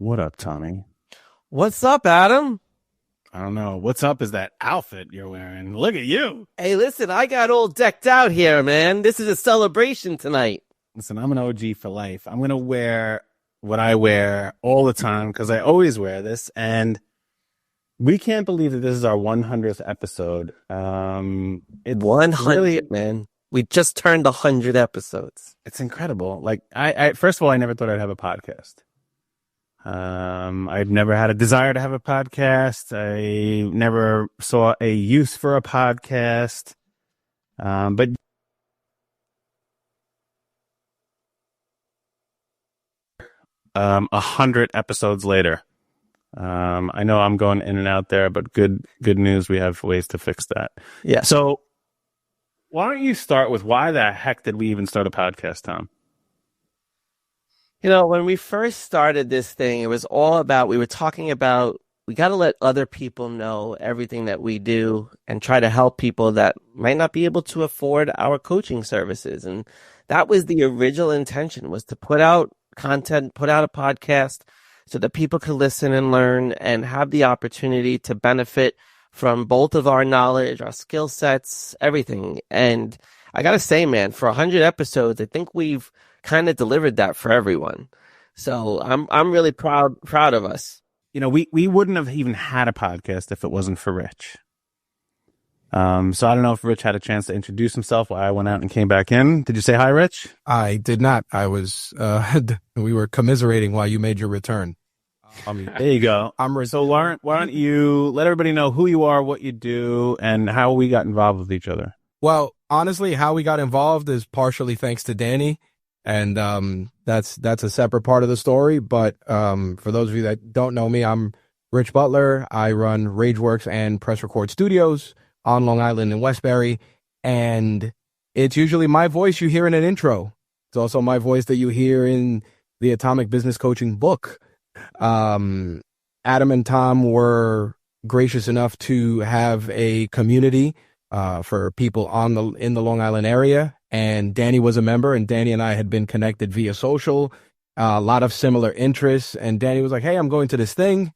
What up, Tommy? What's up, Adam? I don't know. What's up is that outfit you're wearing. Look at you. Hey, listen, I got all decked out here, man. This is a celebration tonight. Listen, I'm an OG for life. I'm going to wear what I wear all the time because I always wear this. And we can't believe that this is our 100th episode. 100, really, man. We just turned 100 episodes. It's incredible. Like, I first of all, I never thought I'd have a podcast. I've never had a desire to have a podcast. I never saw a use for a podcast. But 100 episodes later. I know I'm going in and out there, but good news. We have ways to fix that. Yeah. So why don't you start with why the heck did we even start a podcast, Tom? You know, when we first started this thing, it was all about, we were talking about, we got to let other people know everything that we do and try to help people that might not be able to afford our coaching services. And that was the original intention, was to put out content, put out a podcast so that people could listen and learn and have the opportunity to benefit from both of our knowledge, our skill sets, everything. And I got to say, man, for 100 episodes, I think we've kind of delivered that for everyone. So I'm really proud of us. You know, we wouldn't have even had a podcast if it wasn't for Rich. So I don't know if Rich had a chance to introduce himself while I went out and came back in. Did you say hi, Rich? I did not. I was, we were commiserating while you made your return. There you go. So why don't you let everybody know who you are, what you do, and how we got involved with each other? Well, honestly, how we got involved is partially thanks to Danny. And that's a separate part of the story. But for those of you that don't know me, I'm Rich Butler. I run Rageworks and Press Record Studios on Long Island in Westbury. And it's usually my voice you hear in an intro. It's also my voice that you hear in the Atomic Business Coaching book. Adam and Tom were gracious enough to have a community for people in the Long Island area. And Danny was a member, and Danny and I had been connected via social, a lot of similar interests. And Danny was like, hey, I'm going to this thing.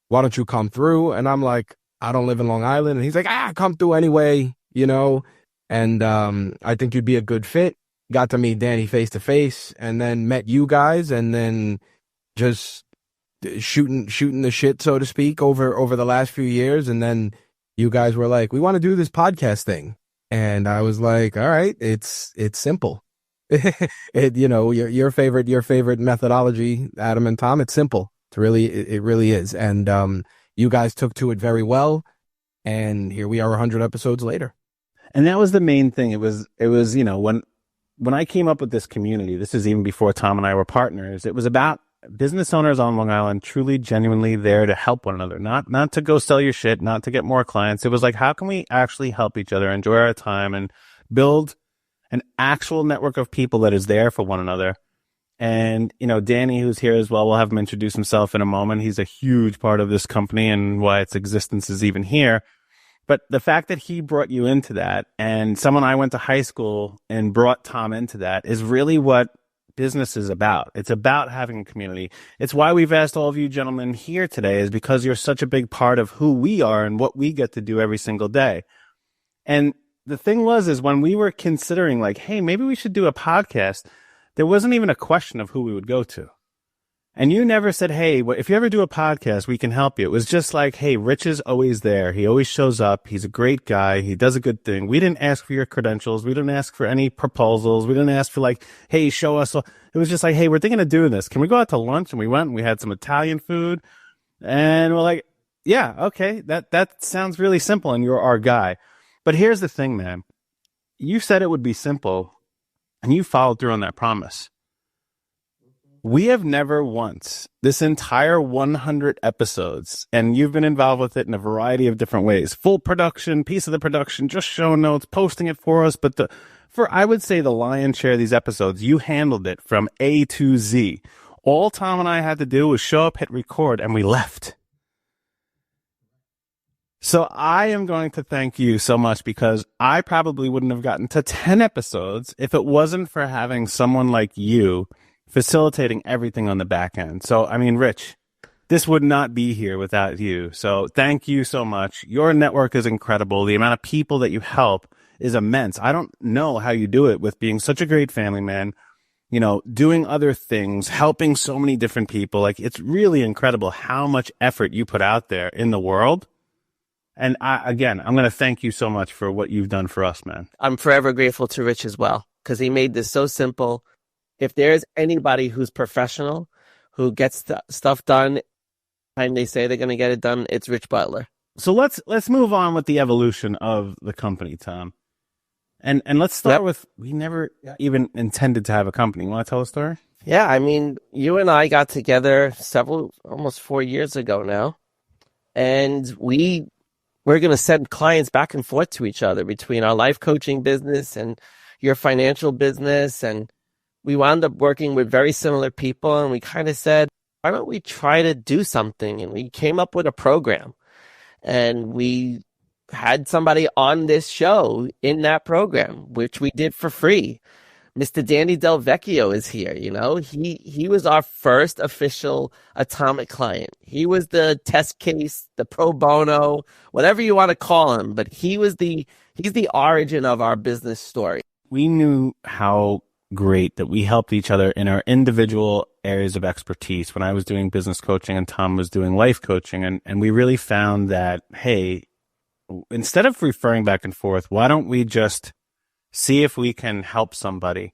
Why don't you come through? And I'm like, I don't live in Long Island. And he's like, come through anyway, you know. And I think you'd be a good fit. Got to meet Danny face to face, and then met you guys, and then just shooting the shit, so to speak, over the last few years. And then you guys were like, we want to do this podcast thing. And I was like, all right, it's simple. You know, your favorite methodology, Adam and Tom, it's simple. It really is. And you guys took to it very well. And here we are 100 episodes later. And that was the main thing. It was, you know, when I came up with this community, this is even before Tom and I were partners, it was about business owners on Long Island truly, genuinely there to help one another, not to go sell your shit, not to get more clients. It was like, how can we actually help each other, enjoy our time, and build an actual network of people that is there for one another. And, you know, Danny, who's here as well, we'll have him introduce himself in a moment. He's a huge part of this company and why its existence is even here. But the fact that he brought you into that, and someone I went to high school and brought Tom into that, is really what business is about. It's about having a community. It's why we've asked all of you gentlemen here today, is because you're such a big part of who we are and what we get to do every single day. And the thing is when we were considering like, hey, maybe we should do a podcast, there wasn't even a question of who we would go to. And you never said, hey, if you ever do a podcast, we can help you. It was just like, hey, Rich is always there. He always shows up. He's a great guy. He does a good thing. We didn't ask for your credentials. We didn't ask for any proposals. We didn't ask for like, hey, show us. It was just like, hey, we're thinking of doing this. Can we go out to lunch? And we went and we had some Italian food. And we're like, yeah, okay, that sounds really simple. And you're our guy. But here's the thing, man. You said it would be simple, and you followed through on that promise. We have never once, this entire 100 episodes, and you've been involved with it in a variety of different ways, full production, piece of the production, just show notes, posting it for us. But I would say the lion's share of these episodes, you handled it from A to Z. All Tom and I had to do was show up, hit record, and we left. So I am going to thank you so much, because I probably wouldn't have gotten to 10 episodes if it wasn't for having someone like you facilitating everything on the back end. So, I mean, Rich, this would not be here without you. So thank you so much. Your network is incredible. The amount of people that you help is immense. I don't know how you do it with being such a great family man, you know, doing other things, helping so many different people. Like, it's really incredible how much effort you put out there in the world. And I'm going to thank you so much for what you've done for us, man. I'm forever grateful to Rich as well, because he made this so simple. If there's anybody who's professional, who gets stuff done, and they say they're going to get it done, it's Rich Butler. So let's move on with the evolution of the company, Tom. And let's start with, we never even intended to have a company. You want to tell a story? Yeah, I mean, you and I got together almost 4 years ago now, and we're going to send clients back and forth to each other between our life coaching business and your financial business. And we wound up working with very similar people, and we kind of said, why don't we try to do something? And we came up with a program, and we had somebody on this show in that program, which we did for free. Mr. Danny DelVecchio is here. You know, he was our first official Atomic client. He was the test case, the pro bono, whatever you want to call him, but he's the origin of our business story. We knew how great that we helped each other in our individual areas of expertise when I was doing business coaching and Tom was doing life coaching. And we really found that, hey, instead of referring back and forth, why don't we just see if we can help somebody?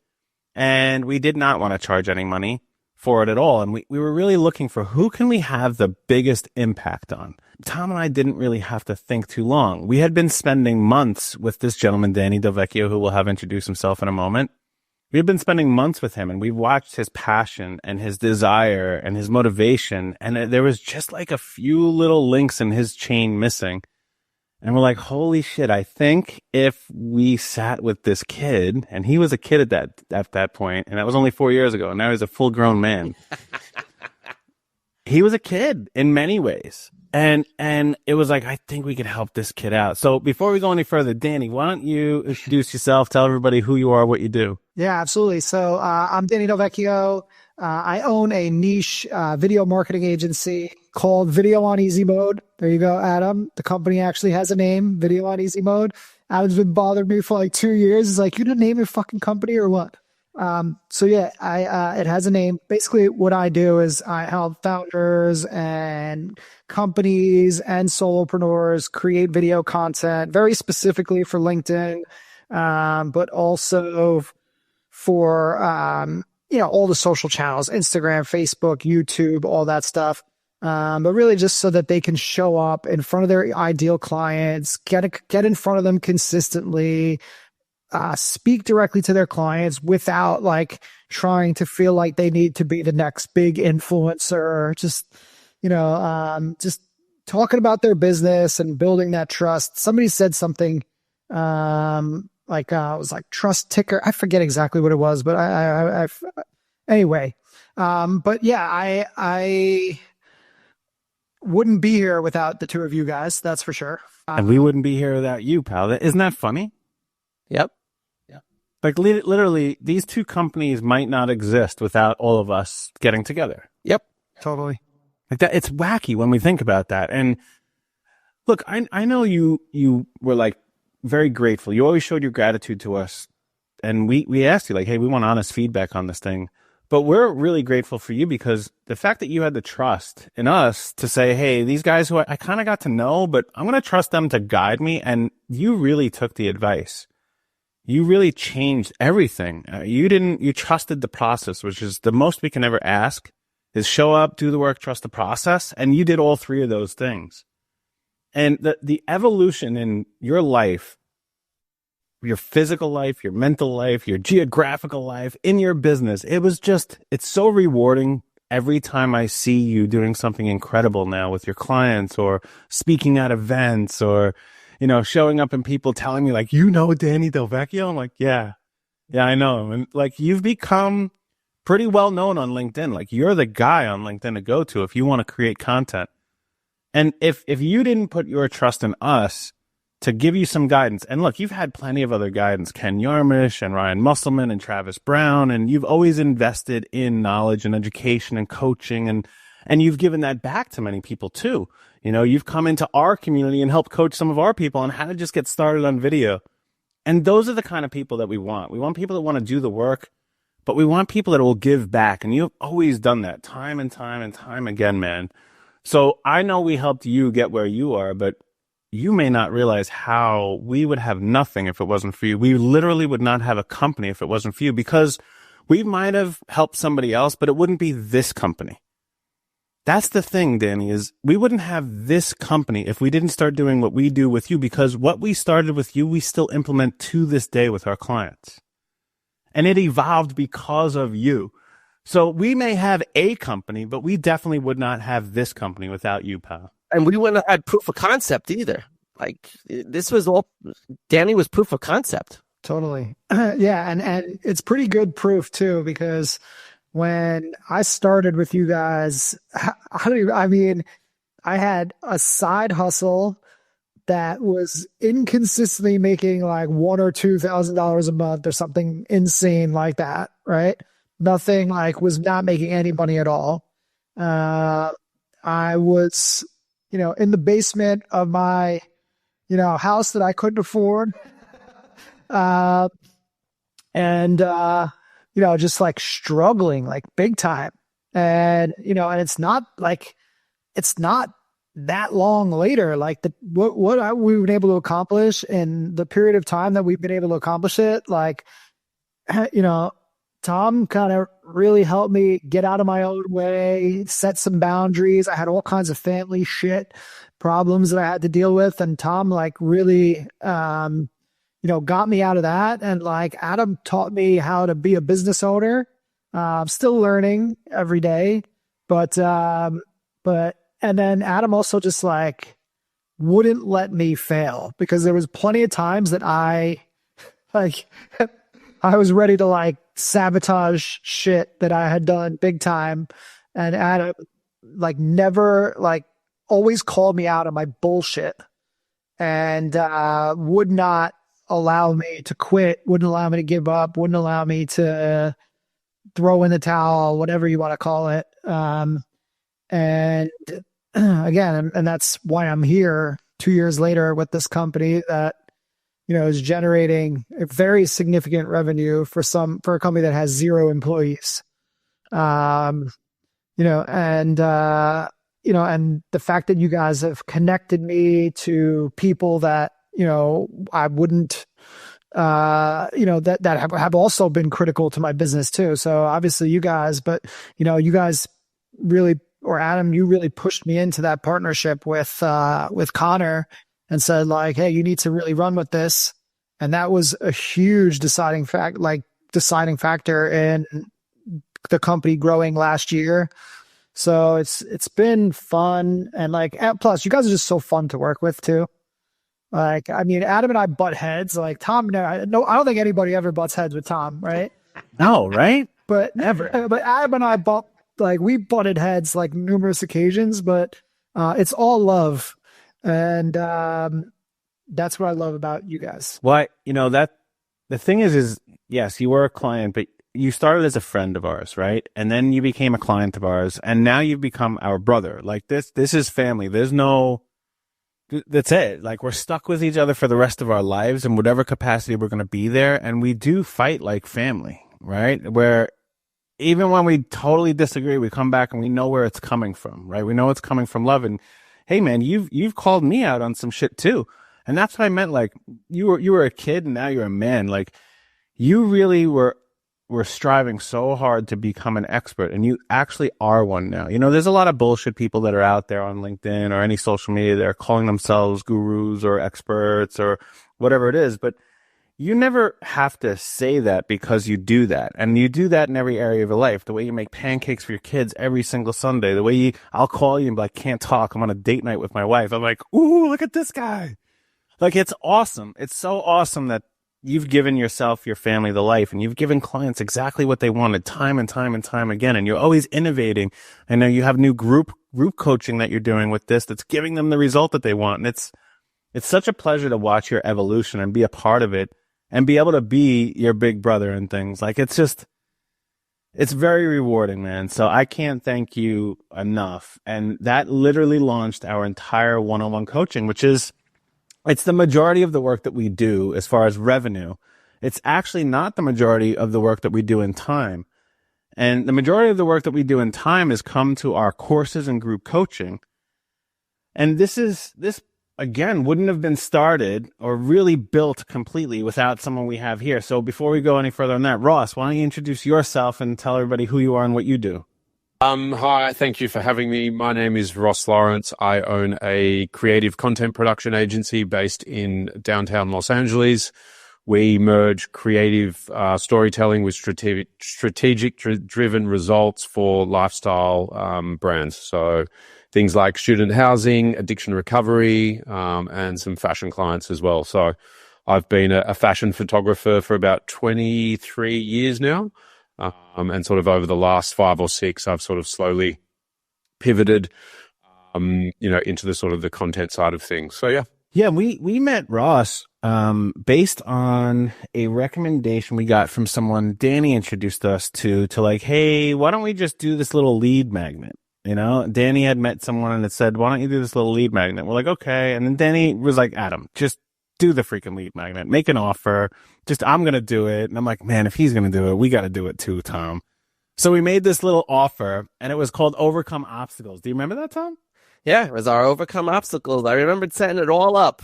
And we did not want to charge any money for it at all. And we were really looking for who can we have the biggest impact on. Tom and I didn't really have to think too long. We had been spending months with this gentleman, Danny DelVecchio, who will have introduced himself in a moment. We had been spending months with him, and we've watched his passion and his desire and his motivation. And there was just like a few little links in his chain missing. And we're like, holy shit, I think if we sat with this kid, and he was a kid at that point, and that was only 4 years ago, and now he's a full grown man. He was a kid in many ways. And it was like, I think we could help this kid out. So before we go any further, Danny, why don't you introduce yourself, tell everybody who you are, what you do. Yeah, absolutely. So I'm Danny DelVecchio. I own a niche video marketing agency called Video on Easy Mode. There you go, Adam. The company actually has a name, Video on Easy Mode. Adam's been bothering me for like 2 years. He's like, you didn't name your fucking company or what? So yeah, it has a name. Basically what I do is I help founders and companies and solopreneurs create video content very specifically for LinkedIn, but also for, all the social channels, Instagram, Facebook, YouTube, all that stuff. But really just so that they can show up in front of their ideal clients, get in front of them consistently, speak directly to their clients without like trying to feel like they need to be the next big influencer. Just talking about their business and building that trust. Somebody said something, it was like trust ticker. I forget exactly what it was, but anyway. But yeah, I wouldn't be here without the two of you guys. That's for sure. And we wouldn't be here without you, pal. Isn't that funny? Yep. Like literally, these two companies might not exist without all of us getting together. Yep. Totally. Like that, it's wacky when we think about that. And look, I know you were like very grateful. You always showed your gratitude to us. And we asked you like, hey, we want honest feedback on this thing. But we're really grateful for you because the fact that you had the trust in us to say, hey, these guys who I kind of got to know, but I'm going to trust them to guide me. And you really took the advice. You really changed everything. You trusted the process, which is the most we can ever ask, is show up, do the work, trust the process. And you did all three of those things. And the evolution in your life, your physical life, your mental life, your geographical life, in your business, it's so rewarding every time I see you doing something incredible now with your clients or speaking at events or showing up and people telling me like, Danny DelVecchio? I'm like, yeah, I know him. And like, you've become pretty well known on LinkedIn. Like you're the guy on LinkedIn to go to if you want to create content. And if you didn't put your trust in us to give you some guidance, and look, you've had plenty of other guidance, Ken Yarmish and Ryan Musselman and Travis Brown, and you've always invested in knowledge and education and coaching and And you've given that back to many people too. You know, you've come into our community and helped coach some of our people on how to just get started on video. And those are the kind of people that we want. We want people that want to do the work, but we want people that will give back. And you've always done that time and time and time again, man. So I know we helped you get where you are, but you may not realize how we would have nothing if it wasn't for you. We literally would not have a company if it wasn't for you, because we might have helped somebody else, but it wouldn't be this company. That's the thing, Danny, is we wouldn't have this company if we didn't start doing what we do with you, because what we started with you, we still implement to this day with our clients. And it evolved because of you. So we may have a company, but we definitely would not have this company without you, pal. And we wouldn't have had proof of concept either. Like, this was all, Danny was proof of concept. Totally. Yeah. And it's pretty good proof too, because when I started with you guys, I had a side hustle that was inconsistently making like $1,000 or $2,000 a month or something insane like that. Right. Nothing, like, was not making any money at all. I was, in the basement of my, house that I couldn't afford. Just like struggling, like big time. And, and it's not that long later, like what we've been able to accomplish in the period of time that we've been able to accomplish it. Like, Tom kind of really helped me get out of my own way, set some boundaries. I had all kinds of family shit problems that I had to deal with. And Tom like really, got me out of that. And like Adam taught me how to be a business owner. I'm still learning every day, but and then Adam also just like wouldn't let me fail, because there was plenty of times that I was ready to like sabotage shit that I had done big time. And Adam like never, like always called me out on my bullshit, and would not allow me to quit, wouldn't allow me to give up, wouldn't allow me to throw in the towel, whatever you want to call it. And again, and that's why I'm here 2 years later with this company that, is generating a very significant revenue for a company that has 0 employees. And the fact that you guys have connected me to people that, I wouldn't, that have also been critical to my business too. So obviously you guys, but you guys really, or Adam, you really pushed me into that partnership with Connor and said like, hey, you need to really run with this. And that was a huge deciding factor in the company growing last year. So it's been fun. And like, plus you guys are just so fun to work with too. Like, I mean, Adam and I butt heads. Like Tom, I don't think anybody ever butts heads with Tom, right? No, right? But never. But Adam and I we butted heads like numerous occasions. But it's all love, and that's what I love about you guys. Well, that the thing is yes, you were a client, but you started as a friend of ours, right? And then you became a client of ours, and now you've become our brother. Like this is family. That's it. Like, we're stuck with each other for the rest of our lives in whatever capacity we're going to be there. And we do fight like family, right? Where even when we totally disagree, we come back and we know where it's coming from, right? We know it's coming from love. And hey, man, you've called me out on some shit too. And that's what I meant. Like, you were a kid and now you're a man. Like, you really were striving so hard to become an expert, and you actually are one now. There's a lot of bullshit people that are out there on LinkedIn or any social media that are calling themselves gurus or experts or whatever it is. But you never have to say that, because you do that. And you do that in every area of your life. The way you make pancakes for your kids every single Sunday, the way I'll call you and be like, can't talk, I'm on a date night with my wife. I'm like, ooh, look at this guy. Like, it's awesome. It's so awesome that you've given yourself, your family, the life, and you've given clients exactly what they wanted time and time and time again. And you're always innovating. I know you have new group coaching that you're doing with this that's giving them the result that they want. And it's such a pleasure to watch your evolution and be a part of it and be able to be your big brother and things. Like, it's just, It's very rewarding, man. So I can't thank you enough. And that literally launched our entire one-on-one coaching, it's the majority of the work that we do as far as revenue. It's actually not the majority of the work that we do in time. And the majority of the work that we do in time has come to our courses and group coaching. And this again, wouldn't have been started or really built completely without someone we have here. So before we go any further on that, Ross, why don't you introduce yourself and tell everybody who you are and what you do? Hi, thank you for having me. My name is Ross Lawrence. I own a creative content production agency based in downtown Los Angeles. We merge creative storytelling with strategic driven results for lifestyle brands. So things like student housing, addiction recovery, and some fashion clients as well. So I've been a fashion photographer for about 23 years now. And sort of over the last 5 or 6, I've sort of slowly pivoted, into the sort of the content side of things. So, yeah. Yeah, we met Ross based on a recommendation we got from someone Danny introduced us to like, hey, why don't we just do this little lead magnet? You know, Danny had met someone and it said, why don't you do this little lead magnet? We're like, okay. And then Danny was like, Adam, just do the freaking lead magnet, make an offer. I'm going to do it. And I'm like, man, if he's going to do it, we got to do it too, Tom. So we made this little offer and it was called Overcome Obstacles. Do you remember that, Tom? Yeah, it was our Overcome Obstacles. I remembered setting it all up.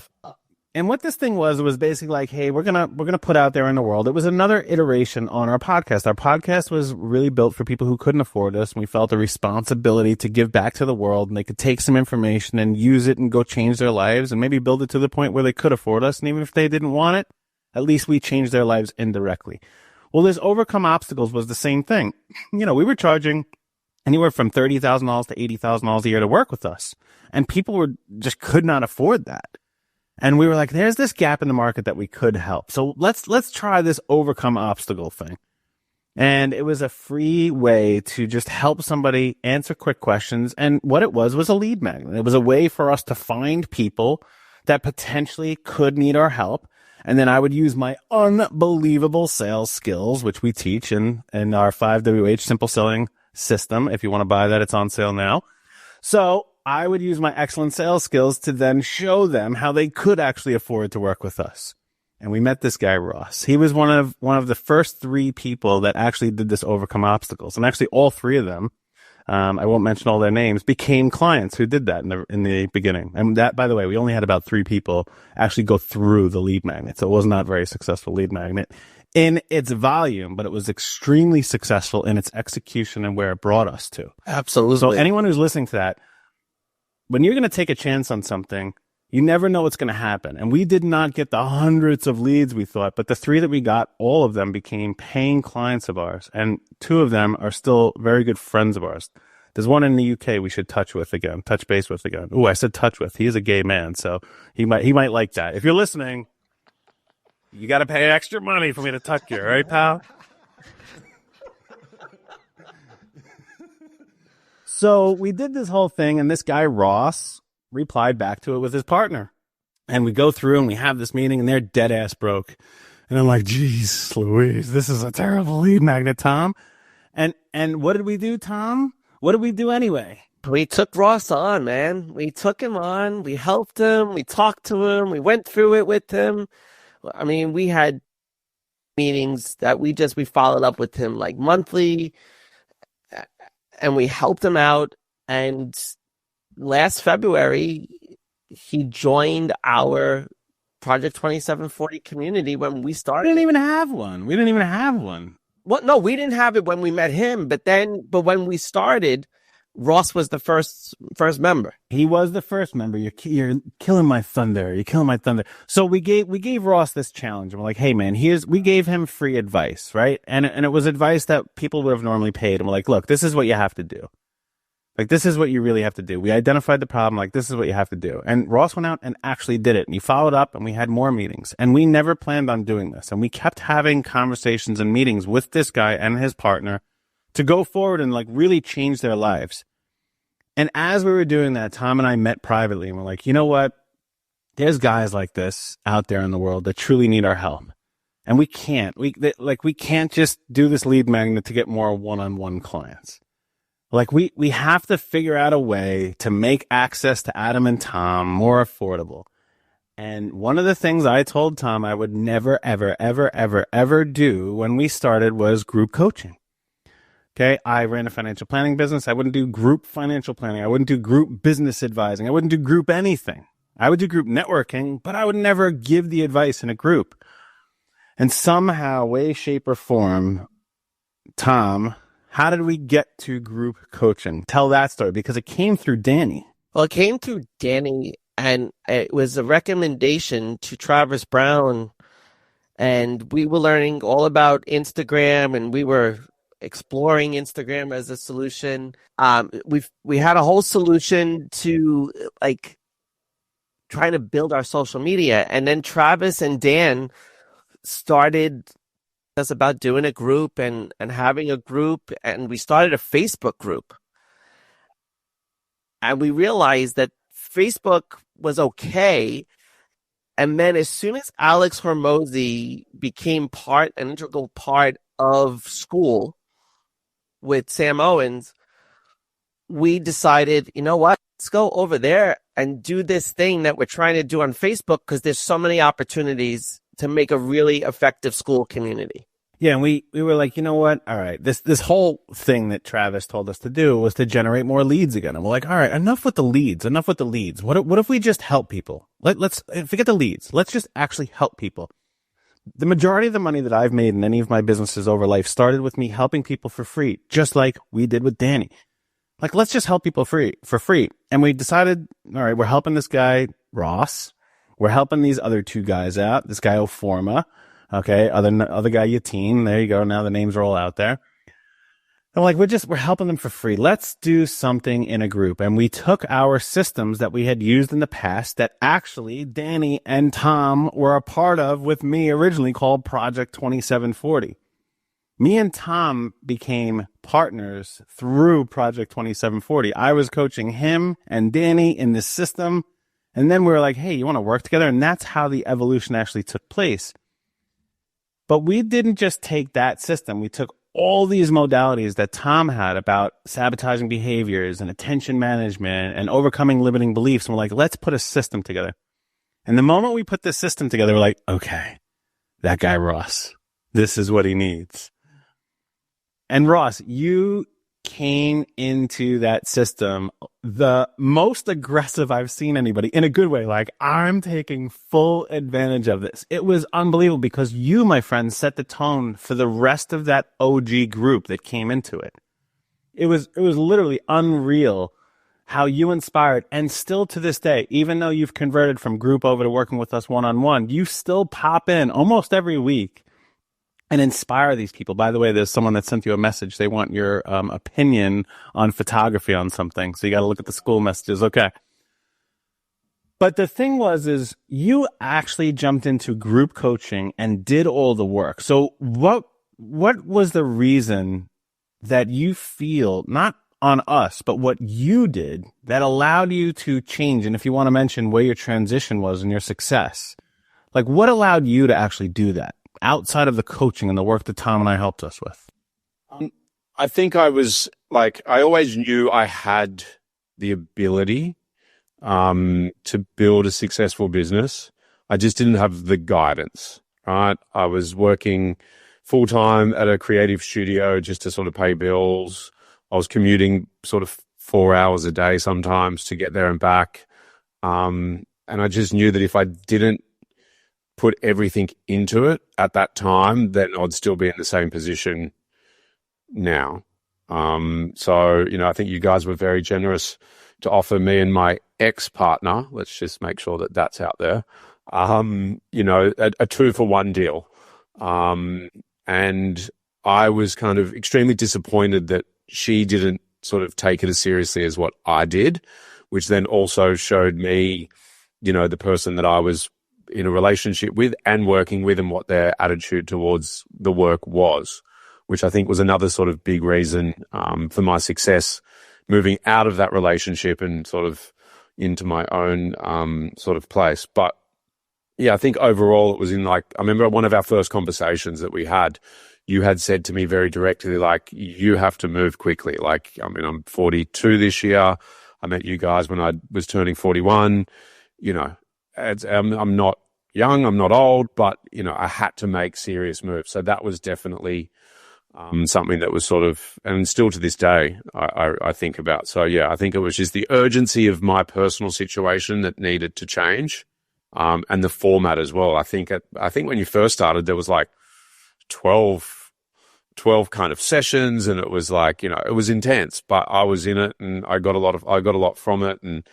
And what this thing was basically like, hey, we're gonna put out there in the world. It was another iteration on our podcast. Our podcast was really built for people who couldn't afford us, and we felt a responsibility to give back to the world, and they could take some information and use it and go change their lives and maybe build it to the point where they could afford us. And even if they didn't want it, at least we changed their lives indirectly. Well, this Overcome Obstacles was the same thing. We were charging anywhere from $30,000 to $80,000 a year to work with us, and people just could not afford that. And we were like, there's this gap in the market that we could help. So let's try this Overcome Obstacle thing. And it was a free way to just help somebody answer quick questions. And what it was a lead magnet. It was a way for us to find people that potentially could need our help. And then I would use my unbelievable sales skills, which we teach in our 5WH Simple Selling System. If you want to buy that, it's on sale now. So I would use my excellent sales skills to then show them how they could actually afford to work with us. And we met this guy, Ross. He was one of the first 3 people that actually did this Overcome Obstacles. And actually all 3 of them, I won't mention all their names, became clients who did that in the beginning. And that, by the way, we only had about 3 people actually go through the lead magnet. So it was not a very successful lead magnet in its volume, but it was extremely successful in its execution and where it brought us to. Absolutely. So anyone who's listening to that, when you're going to take a chance on something, you never know what's going to happen. And we did not get the hundreds of leads we thought, but the 3 that we got, all of them became paying clients of ours. And 2 of them are still very good friends of ours. There's one in the UK we should touch base with again. Ooh, I said touch with. He is a gay man, so he might like that. If you're listening, you got to pay extra money for me to touch you, right, pal? So we did this whole thing, and this guy, Ross, replied back to it with his partner. And we go through and we have this meeting, and they're dead ass broke. And I'm like, geez, Louise, this is a terrible lead magnet, Tom. And what did we do, Tom? What did we do anyway? We took Ross on, man. We took him on. We helped him. We talked to him. We went through it with him. I mean, we had meetings that we followed up with him like monthly. And we helped him out. And last February, he joined our Project 2740 community when we started. We didn't even have one. Well, no, we didn't have it when we met him. But when we started, Ross was the first member. He was the first member. You're killing my thunder. So we gave Ross this challenge. And we're like, hey man, we gave him free advice, right? And it was advice that people would have normally paid. And we're like, look, this is what you have to do. Like, this is what you really have to do. We identified the problem. Like, this is what you have to do. And Ross went out and actually did it. And he followed up and we had more meetings. And we never planned on doing this. And we kept having conversations and meetings with this guy and his partner to go forward and like really change their lives. And as we were doing that, Tom and I met privately and we're like, you know what? There's guys like this out there in the world that truly need our help. And we can't. We can't just do this lead magnet to get more one-on-one clients. Like we have to figure out a way to make access to Adam and Tom more affordable. And one of the things I told Tom I would never, ever, ever, ever, ever do when we started was group coaching. Okay. I ran a financial planning business. I wouldn't do group financial planning. I wouldn't do group business advising. I wouldn't do group anything. I would do group networking, but I would never give the advice in a group. And somehow, way, shape, or form, Tom, how did we get to group coaching? Tell that story, because it came through Danny. Well, it came through Danny, and it was a recommendation to Travis Brown. And we were learning all about Instagram, and we were exploring Instagram as a solution. We had a whole solution to like trying to build our social media. And then Travis and Dan started us about doing a group and having a group, and we started a Facebook group. And we realized that Facebook was okay. And then as soon as Alex Hormozy became an integral part of school with Sam Owens, we decided, you know what, let's go over there and do this thing that we're trying to do on Facebook, because there's so many opportunities to make a really effective school community. Yeah, and we were like, you know what? All right, this whole thing that Travis told us to do was to generate more leads again. And we're like, all right, enough with the leads. What if we just help people? Let's forget the leads. Let's just actually help people. The majority of the money that I've made in any of my businesses over life started with me helping people for free, just like we did with Danny. Like, let's just help people for free. And we decided, all right, we're helping this guy, Ross. We're helping these other two guys out. This guy, Oforma. Okay. Other guy, Yateen. There you go. Now the names are all out there. And we're helping them for free. Let's do something in a group. And we took our systems that we had used in the past that actually Danny and Tom were a part of with me originally, called Project 2740. Me and Tom became partners through Project 2740. I was coaching him and Danny in this system. And then we were like, hey, you want to work together? And that's how the evolution actually took place. But we didn't just take that system. We took all these modalities that Tom had about sabotaging behaviors and attention management and overcoming limiting beliefs. And we're like, let's put a system together. And the moment we put this system together, we're like, okay, that guy Ross, this is what he needs. And Ross, you came into that system the most aggressive I've seen anybody, in a good way. Like, I'm taking full advantage of this. It was unbelievable because you, my friend, set the tone for the rest of that OG group that came into it. It was literally unreal how you inspired. And still to this day, even though you've converted from group over to working with us one-on-one, you still pop in almost every week and inspire these people. By the way, there's someone that sent you a message. They want your opinion on photography on something. So you got to look at the school messages. Okay. But the thing is you actually jumped into group coaching and did all the work. So what was the reason that you feel, not on us, but what you did that allowed you to change? And if you want to mention where your transition was and your success, like what allowed you to actually do that outside of the coaching and the work that Tom and I helped us with? I think I was like, I always knew I had the ability to build a successful business. I just didn't have the guidance, right? I was working full time at a creative studio just to sort of pay bills. I was commuting sort of 4 hours a day sometimes to get there and back. And I just knew that if I didn't put everything into it at that time, then I'd still be in the same position now. So, I think you guys were very generous to offer me and my ex-partner, let's just make sure that that's out there, a 2-for-1 deal. And I was kind of extremely disappointed that she didn't sort of take it as seriously as what I did, which then also showed me, the person that I was in a relationship with and working with and what their attitude towards the work was, which I think was another sort of big reason for my success moving out of that relationship and sort of into my own sort of place. But yeah, I think overall it was in like, I remember one of our first conversations that we had, you had said to me very directly, like, you have to move quickly. Like, I mean, I'm 42 this year. I met you guys when I was turning 41. You know, I'm not young, I'm not old, but, you know, I had to make serious moves. So that was definitely something that was sort of, and still to this day, I think about. So yeah, I think it was just the urgency of my personal situation that needed to change, and the format as well. I think when you first started, there was like 12 kind of sessions, and it was like, you know, it was intense, but I was in it and I got a lot from it. And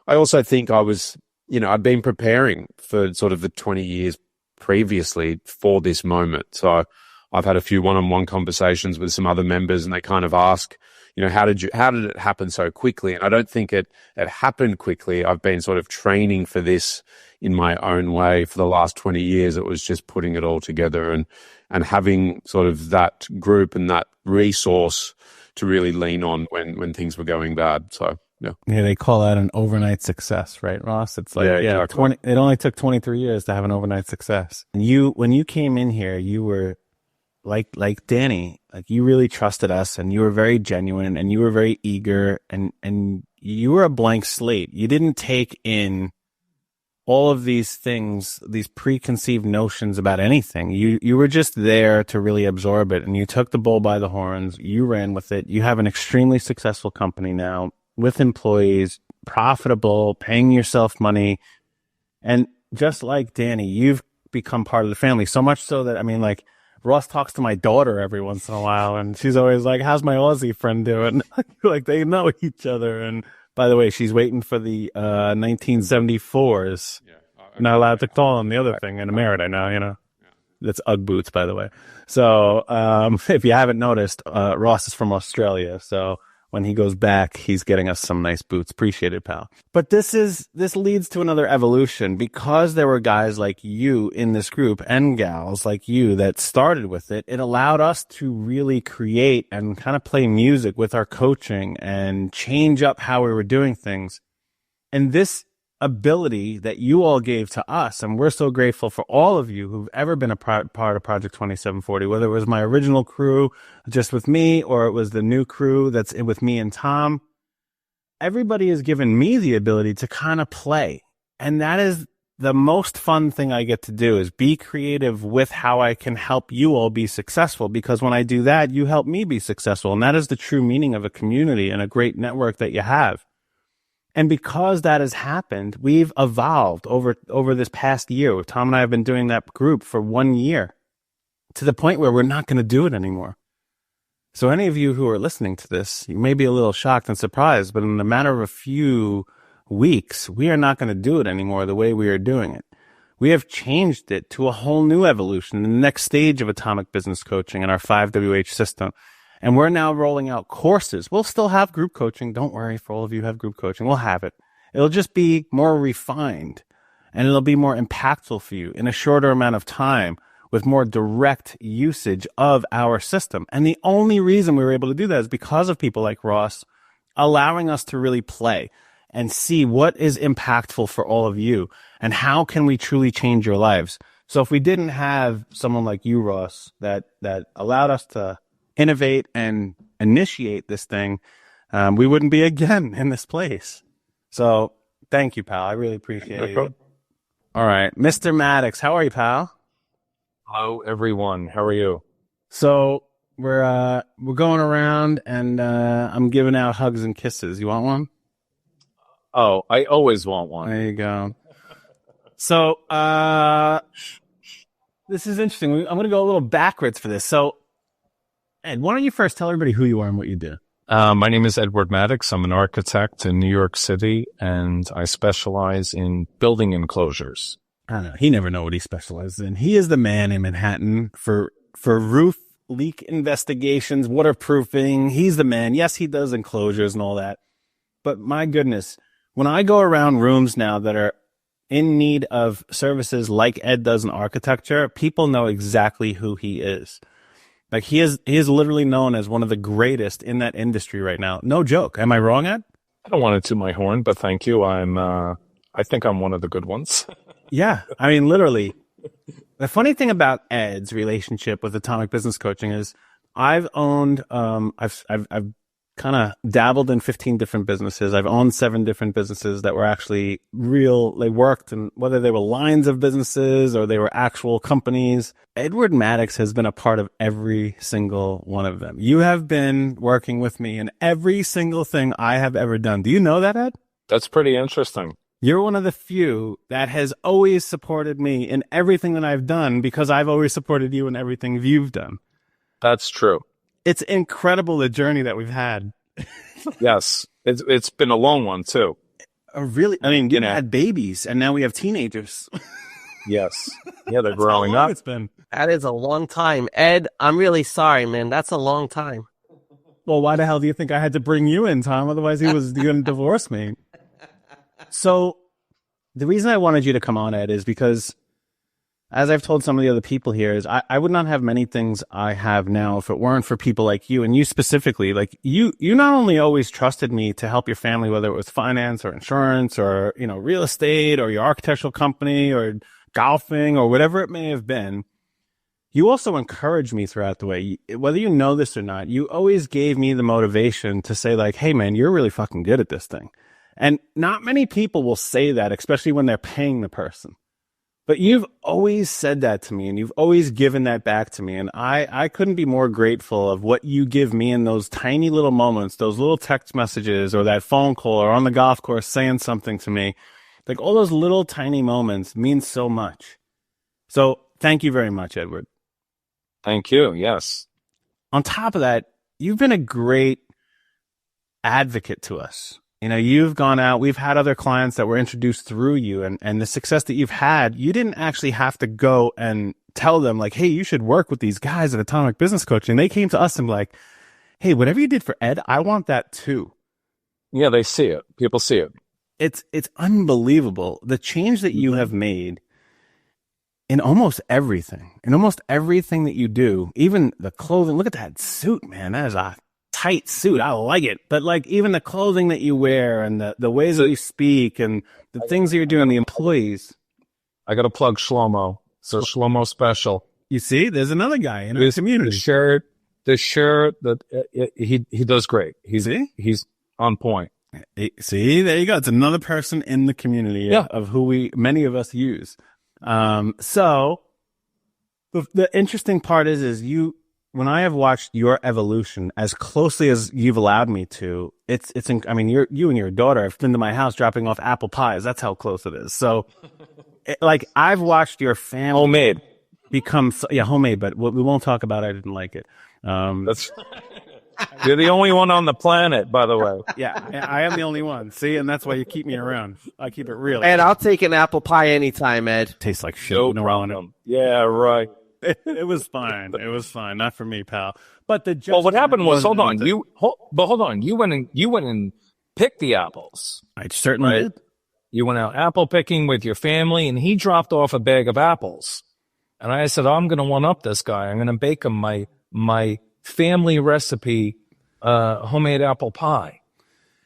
I also think I was, you know, I'd been preparing for sort of the 20 years previously for this moment. So I've had a few one-on-one conversations with some other members, and they kind of ask, you know, how did it happen so quickly? And I don't think it happened quickly. I've been sort of training for this in my own way for the last 20 years. It was just putting it all together and having sort of that group and that resource to really lean on when things were going bad. So, yeah. Yeah, they call that an overnight success, right, Ross? It's like, exactly. It only took 23 years to have an overnight success. And when you came in here, you were like Danny, like you really trusted us, and you were very genuine, and you were very eager, and you were a blank slate. You didn't take in all of these things, these preconceived notions about anything. You were just there to really absorb it, and you took the bull by the horns. You ran with it. You have an extremely successful company now with employees, profitable, paying yourself money. And just like Danny, you've become part of the family, so much so that, I mean, like, Ross talks to my daughter every once in a while, and she's always like, how's my Aussie friend doing? Like, they know each other. And by the way, she's waiting for the 1974s. Yeah, not allowed to call them the other thing in America now, you know. That's Ugg boots, by the way. So if you haven't noticed, Ross is from Australia. So when he goes back, he's getting us some nice boots. Appreciate it, pal. But this leads to another evolution, because there were guys like you in this group and gals like you that started with it. It allowed us to really create and kind of play music with our coaching and change up how we were doing things. And this ability that you all gave to us, and we're so grateful for all of you who've ever been a part of Project 2740, whether it was my original crew just with me, or it was the new crew that's with me and Tom. Everybody has given me the ability to kind of play. And that is the most fun thing I get to do, is be creative with how I can help you all be successful. Because when I do that, you help me be successful. And that is the true meaning of a community and a great network that you have. And because that has happened, we've evolved over this past year. Tom and I have been doing that group for 1 year, to the point where we're not going to do it anymore. So any of you who are listening to this, you may be a little shocked and surprised, but in a matter of a few weeks, we are not going to do it anymore the way we are doing it. We have changed it to a whole new evolution, the next stage of atomic business coaching and our 5WH system. And we're now rolling out courses. We'll still have group coaching. Don't worry, for all of you who have group coaching, we'll have it. It'll just be more refined, and it'll be more impactful for you in a shorter amount of time, with more direct usage of our system. And the only reason we were able to do that is because of people like Ross allowing us to really play and see what is impactful for all of you, and how can we truly change your lives. So if we didn't have someone like you, Ross, that allowed us to innovate and initiate this thing, we wouldn't be again in this place. So thank you, pal. I really appreciate it. All right. Mr. Maddox, how are you, pal? Hello, everyone. How are you? So we're going around, and I'm giving out hugs and kisses. You want one? Oh, I always want one. There you go. So this is interesting. I'm going to go a little backwards for this. So Ed, why don't you first tell everybody who you are and what you do? My name is Edward Maddox. I'm an architect in New York City, and I specialize in building enclosures. I don't know. He never know what he specializes in. He is the man in Manhattan for roof leak investigations, waterproofing. He's the man. Yes, he does enclosures and all that. But my goodness, when I go around rooms now that are in need of services like Ed does in architecture, people know exactly who he is. Like, he is literally known as one of the greatest in that industry right now. No joke. Am I wrong, Ed? I don't want to toot my horn, but thank you. I think I'm one of the good ones. Yeah. I mean, literally. The funny thing about Ed's relationship with Atomic Business Coaching is I've owned, I've kind of dabbled in 15 different businesses. I've owned 7 different businesses that were actually real. They worked, and whether they were lines of businesses or they were actual companies, Edward Maddox has been a part of every single one of them. You have been working with me in every single thing I have ever done. Do you know that, Ed? That's pretty interesting. You're one of the few that has always supported me in everything that I've done because I've always supported you in everything you've done. That's true. It's incredible, the journey that we've had. Yes. It's been a long one too. Really? I mean, you had babies and now we have teenagers. Yes. Yeah, they're That's growing how long up. It's been. That is a long time. Ed, I'm really sorry, man. That's a long time. Well, why the hell do you think I had to bring you in, Tom? Otherwise he was going to divorce me. So the reason I wanted you to come on, Ed, is because as I've told some of the other people here, is I would not have many things I have now if it weren't for people like you, and you specifically. Like you not only always trusted me to help your family, whether it was finance or insurance or, you know, real estate or your architectural company or golfing or whatever it may have been, you also encouraged me throughout the way. Whether you know this or not, you always gave me the motivation to say like, hey man, you're really fucking good at this thing. And not many people will say that, especially when they're paying the person. But you've always said that to me, and you've always given that back to me. And I couldn't be more grateful of what you give me in those tiny little moments, those little text messages or that phone call or on the golf course saying something to me. Like all those little tiny moments mean so much. So thank you very much, Edward. Thank you. Yes. On top of that, you've been a great advocate to us. You know, you've gone out, we've had other clients that were introduced through you, and the success that you've had, you didn't actually have to go and tell them like, hey, you should work with these guys at Atomic Business Coaching. They came to us and like, hey, whatever you did for Ed, I want that too. Yeah, they see it. People see it. It's unbelievable. The change that you have made in almost everything that you do, even the clothing. Look at that suit, man. That is a tight suit. I like it. But like even the clothing that you wear and the ways that you speak and the things that you're doing, the employees. I got to plug Shlomo. So Shlomo special. You see, there's another guy in our community. The shirt that he does great. He's on point. See, there you go. It's another person in the community of who many of us use. So the interesting part is when I have watched your evolution as closely as you've allowed me to, I mean, you and your daughter have been to my house dropping off apple pies. That's how close it is. So like I've watched your family homemade become, homemade, but we won't talk about it. I didn't like it. You're the only one on the planet, by the way. Yeah, I am the only one. See, and that's why you keep me around. I keep it real. Ed, I'll take an apple pie anytime, Ed. Tastes like shit. No problem. Yeah, right. It was fine. It was fine. Not for me, pal. But what happened was, hold on. You went and picked the apples. I certainly did. You went out apple picking with your family, and he dropped off a bag of apples. And I said, I'm going to one up this guy. I'm going to bake him my family recipe, homemade apple pie.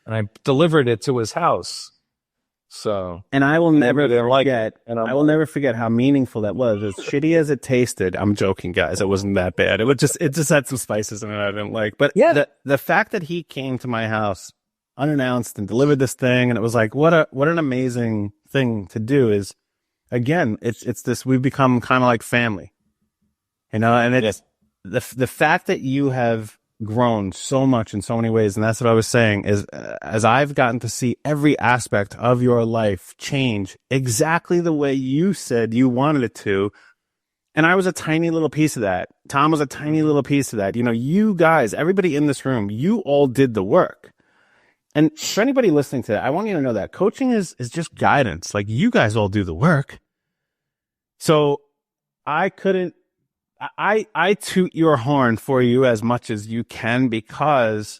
And I delivered it to his house. So, and I will never forget. I will never forget how meaningful that was. As shitty as it tasted, I'm joking, guys. It wasn't that bad. It just had some spices in it I didn't like. But yeah, the fact that he came to my house unannounced and delivered this thing, and it was like, what an amazing thing to do. Is again, it's this. We've become kind of like family, you know. And it's the fact that you have grown so much in so many ways, and that's what I was saying is as I've gotten to see every aspect of your life change exactly the way you said you wanted it to, and I was a tiny little piece of that. Tom was a tiny little piece of that. You know, you guys, everybody in this room, you all did the work. And for anybody listening to that, I want you to know that coaching is just guidance. Like you guys all do the work. So I toot your horn for you as much as you can because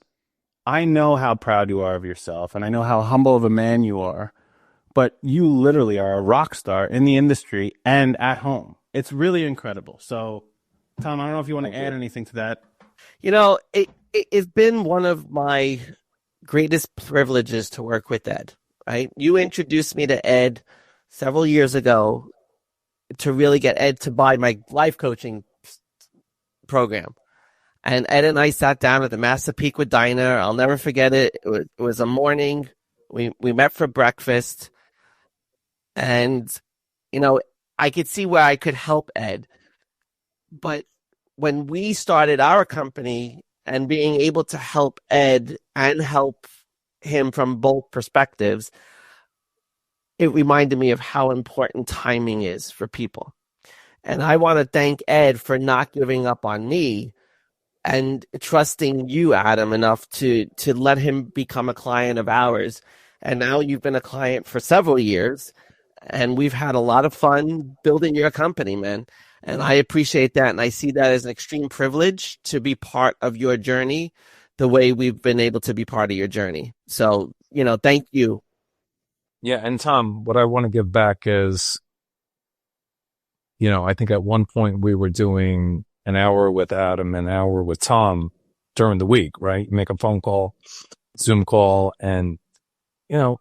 I know how proud you are of yourself and I know how humble of a man you are, but you literally are a rock star in the industry and at home. It's really incredible. So, Tom, I don't know if you want to add anything to that. You know, it's been one of my greatest privileges to work with Ed, right? You introduced me to Ed several years ago to really get Ed to buy my life coaching program. And Ed and I sat down at the Master Peakwood Diner. I'll never forget it. It was a morning. We met for breakfast. And, you know, I could see where I could help Ed. But when we started our company and being able to help Ed and help him from both perspectives, it reminded me of how important timing is for people. And I want to thank Ed for not giving up on me and trusting you, Adam, enough to let him become a client of ours. And now you've been a client for several years, and we've had a lot of fun building your company, man. And I appreciate that. And I see that as an extreme privilege to be part of your journey the way we've been able to be part of your journey. So, you know, thank you. Yeah. And Tom, what I want to give back is, you know, I think at one point we were doing an hour with Adam, an hour with Tom during the week, right? You make a phone call, Zoom call, and, you know,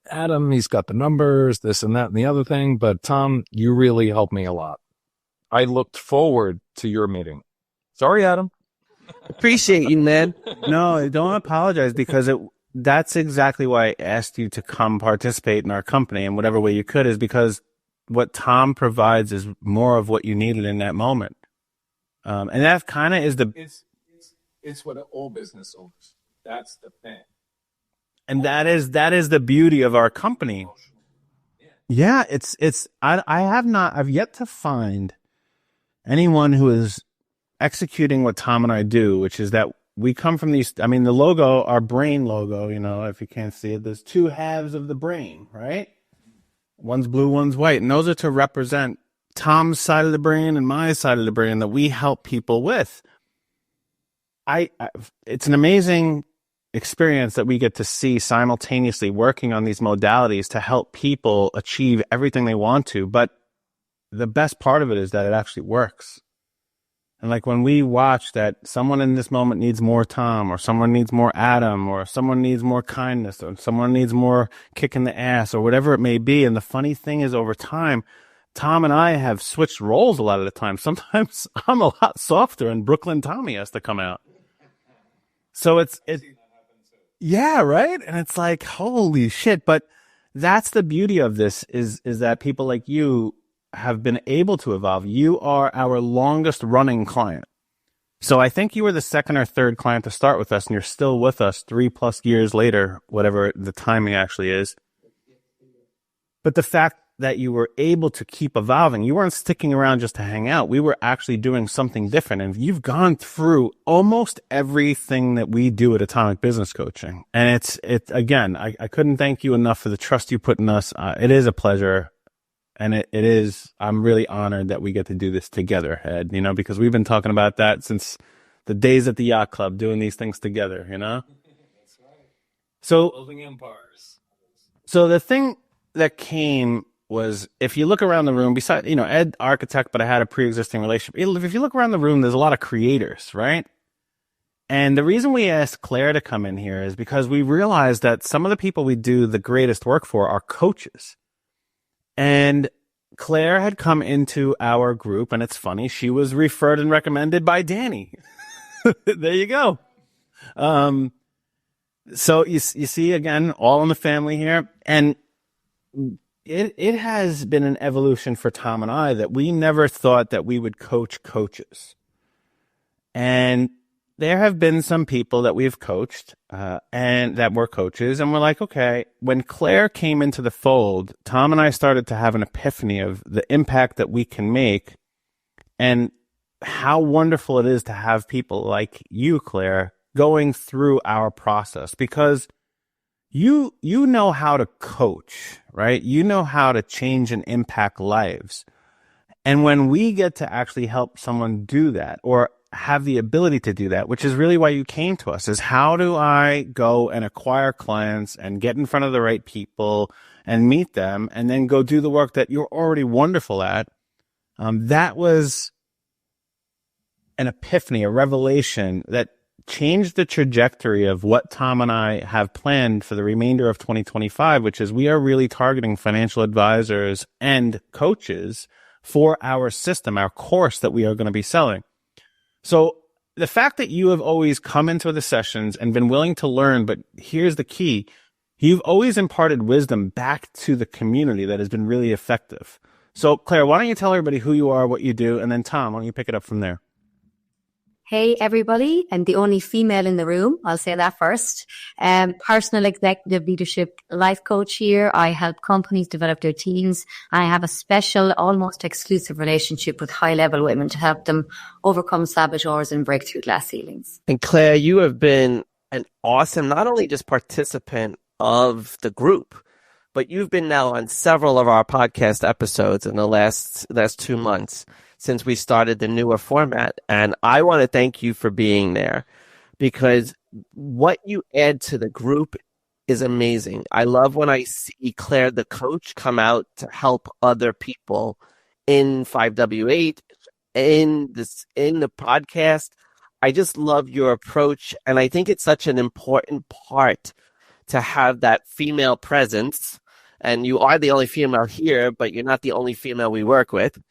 Adam, he's got the numbers, this and that and the other thing. But Tom, you really helped me a lot. I looked forward to your meeting. Sorry, Adam. Appreciate you, man. No, don't apologize, because that's exactly why I asked you to come participate in our company in whatever way you could, is because what Tom provides is more of what you needed in that moment. And that kind of is it's what all business owners. That's the thing. and that is the beauty of our company. Yeah, I've yet to find anyone who is executing what Tom and I do, which is that we come from these, I mean, the logo, our brain logo, you know, if you can't see it, there's two halves of the brain, right? One's blue, one's white. And those are to represent Tom's side of the brain and my side of the brain that we help people with. It's an amazing experience that we get to see simultaneously working on these modalities to help people achieve everything they want to. But the best part of it is that it actually works. And like when we watch that someone in this moment needs more Tom, or someone needs more Adam, or someone needs more kindness, or someone needs more kick in the ass, or whatever it may be. And the funny thing is, over time, Tom and I have switched roles a lot of the time. Sometimes I'm a lot softer and Brooklyn Tommy has to come out. So it's yeah, right. And it's like, holy shit. But that's the beauty of this is that people like you have been able to evolve. You are our longest running client. So I think you were the second or third client to start with us, and you're still with us 3+ years later, whatever the timing actually is. But the fact that you were able to keep evolving, you weren't sticking around just to hang out. We were actually doing something different. And you've gone through almost everything that we do at Atomic Business Coaching. And it's again, I couldn't thank you enough for the trust you put in us. It is a pleasure. And it is, I'm really honored that we get to do this together, Ed, you know, because we've been talking about that since the days at the yacht club, doing these things together, you know? That's right. So, Building empires. So the thing that came was, if you look around the room, besides, you know, Ed, architect, but I had a pre-existing relationship. If you look around the room, there's a lot of creators, right? And the reason we asked Claire to come in here is because we realized that some of the people we do the greatest work for are coaches. And Claire had come into our group, and it's funny, she was referred and recommended by Danny. There you go. So you see, again, all in the family here. And it has been an evolution for Tom and I that we never thought that we would coach coaches. And there have been some people that we've coached and that were coaches, and we're like, okay, when Claire came into the fold, Tom and I started to have an epiphany of the impact that we can make and how wonderful it is to have people like you, Claire, going through our process, because you know how to coach, right? You know how to change and impact lives. And when we get to actually help someone do that, or have the ability to do that, which is really why you came to us, is how do I go and acquire clients and get in front of the right people and meet them and then go do the work that you're already wonderful at. That was an epiphany, a revelation that changed the trajectory of what Tom and I have planned for the remainder of 2025, which is we are really targeting financial advisors and coaches for our system, our course that we are going to be selling. So the fact that you have always come into the sessions and been willing to learn, but here's the key, you've always imparted wisdom back to the community that has been really effective. So Claire, why don't you tell everybody who you are, what you do, and then Tom, why don't you pick it up from there? Hey, everybody. I'm the only female in the room. I'll say that first. Personal executive leadership life coach here. I help companies develop their teams. I have a special, almost exclusive relationship with high-level women to help them overcome saboteurs and break through glass ceilings. And Claire, you have been an awesome, not only just participant of the group, but you've been now on several of our podcast episodes in the last 2 months since we started the newer format. And I want to thank you for being there, because what you add to the group is amazing. I love when I see Claire, the coach, come out to help other people in 5W8, in the podcast. I just love your approach. And I think it's such an important part to have that female presence. And you are the only female here, but you're not the only female we work with.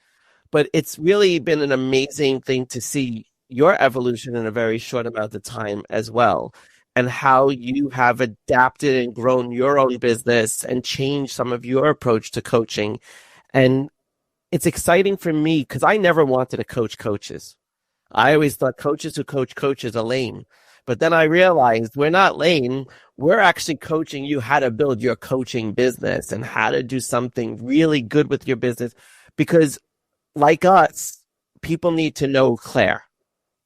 But it's really been an amazing thing to see your evolution in a very short amount of time as well, and how you have adapted and grown your own business and changed some of your approach to coaching. And it's exciting for me because I never wanted to coach coaches. I always thought coaches who coach coaches are lame. But then I realized we're not lame. We're actually coaching you how to build your coaching business and how to do something really good with your business, because like us, people need to know Claire.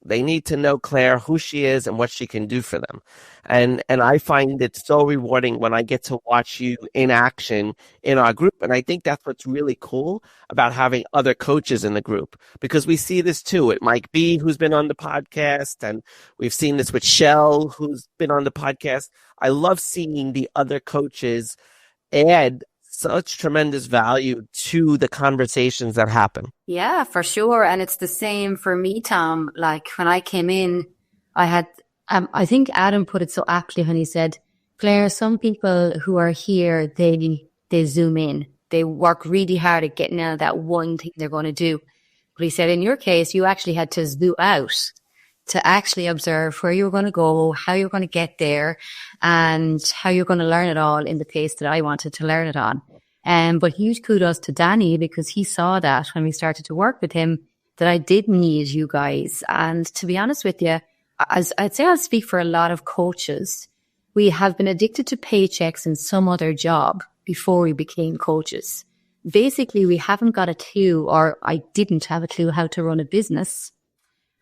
They need to know Claire, who she is and what she can do for them. And I find it so rewarding when I get to watch you in action in our group. And I think that's what's really cool about having other coaches in the group, because we see this too with Mike B, who's been on the podcast, and we've seen this with Shell, who's been on the podcast. I love seeing the other coaches add such tremendous value to the conversations that happen. Yeah, for sure. And it's the same for me, Tom. Like when I came in, I had, I think Adam put it so aptly when he said, Claire, some people who are here, they zoom in. They work really hard at getting out of that one thing they're going to do. But he said, in your case, you actually had to zoom out to actually observe where you were going to go, how you're going to get there, and how you're going to learn it all in the pace that I wanted to learn it on. But huge kudos to Danny, because he saw that when we started to work with him, that I did need you guys. And to be honest with you, as I'd say I'll speak for a lot of coaches, we have been addicted to paychecks in some other job before we became coaches. Basically, we haven't got a clue, or I didn't have a clue, how to run a business.